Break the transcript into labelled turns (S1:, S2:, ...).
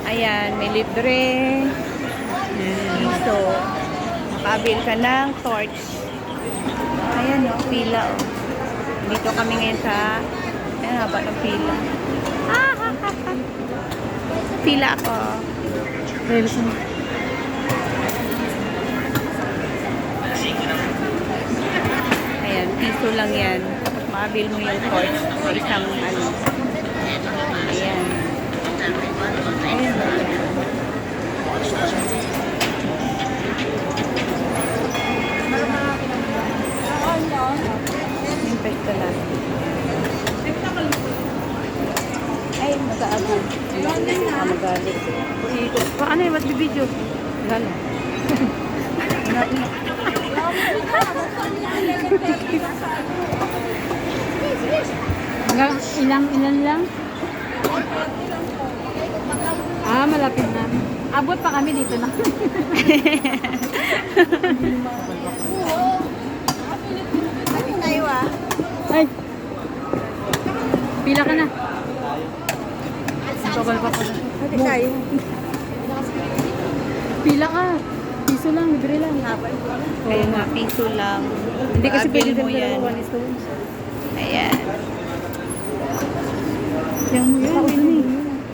S1: Ayan, may libre. So, makabil ka ng torch. Ayan, oh, pila, oh. Dito kami ngayon sa, ayan, haba ng pila. Pila ako. Ayan, piso lang yan. Tapos makabil mo yung torch sa isang, ano. Ayan. Ayan. Yung pesta lang. Ay, mag-aabot. Mag-aabot. Paano yung magbibideo? Gala.
S2: Ilan lang? Malapit na. Abot pa kami dito na. Ay. Pila ka na. Bagal pa pala.
S1: Hati tayo.
S2: Pila ka. Piso lang, libre lang.
S1: Kaya nga, piso lang.
S2: Hindi kasi pwede
S1: Makabil mo
S2: din
S1: yan.
S2: dalawa 1:1.
S1: Ayan.
S2: Yan mo yan.